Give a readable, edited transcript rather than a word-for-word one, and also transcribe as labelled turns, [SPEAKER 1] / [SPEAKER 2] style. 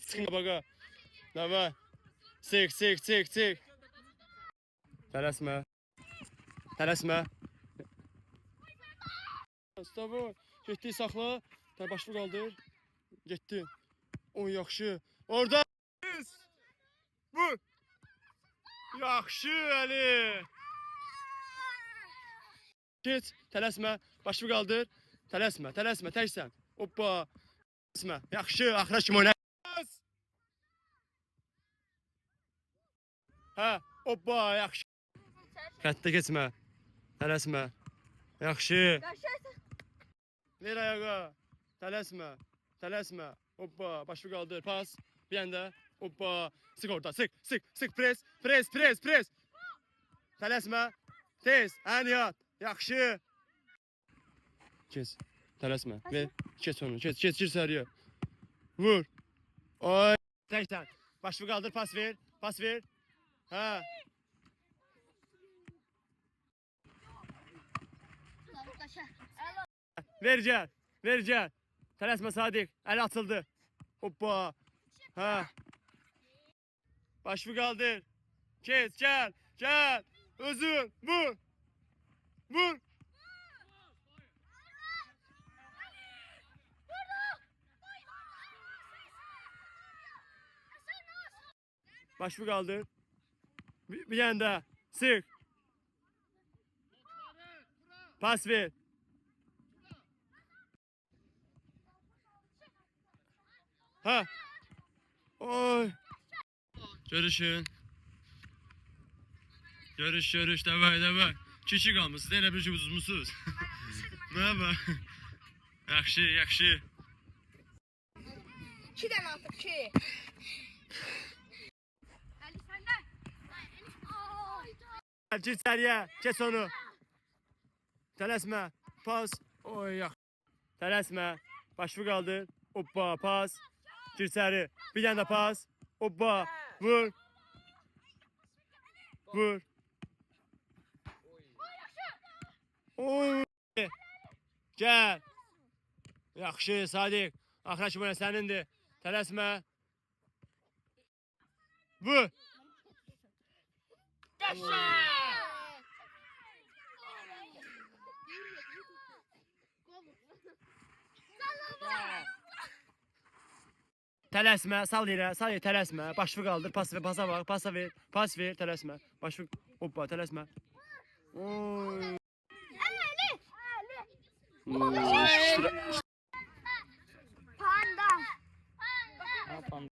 [SPEAKER 1] Sıkma baka. Davay. Sık. Tələsmə. Mustafa, getdi saxla. Başını qaldır. Getdi. O yaxşı. Orada. Vur. Yaxşı Əli. Geç, tələsmə. Başını qaldır. Tələsmə, təksən. Hoppa. Tələsmə. Yaxşı, axıra kimi oyna. Hə, hoppa, yaxşı. Xəttə keçmə. Tələsmə. Yaxşı. Ver ayağa. Tələsmə. Hoppa, başı qaldır. Pas. Bir anda. Hoppa. Sık orada. Sık. Pres. Tələsmə. Tez. Ən yat. Yaxşı. Kes. Tələsmə. Ver. Kes onu. Kes. Gir sarıya. Vur. Oy. Təksən. Başı qaldır. Pas ver. Ha. Ver. Tələsmə Sadiq. Əli atıldı. Hoppa. Ha. Başı qaldır. Kes. Gəl. Özün. Vur. Başı qaldır. Bir yanda. Sık. Pas ver. Ha. Oy. Görüşün. Görüş. Davay. Kişi qalmışsınız. Elə bir ki uzmusunuz. Merhaba. Yaxşı.
[SPEAKER 2] 2 dənə atıb ki. Əli səndə.
[SPEAKER 1] Gir içəriyə. Kes onu. Tələsmə. Pas. Oy yaxşı. Tələsmə. Başı qaldır. Hoppa. Pas. Gir içəri. Bir dənə pas. Hoppa. Vur. Oy. Gəl. Yaxşı Sadiq. Axıra kimi sənindir. Tələsmə. Vur. Tələsmə, sal yerə, tələsmə. Başı qaldır, pasa ver, tələsmə. Başı, hoppa, tələsmə. Oy.
[SPEAKER 2] Əli. Panda.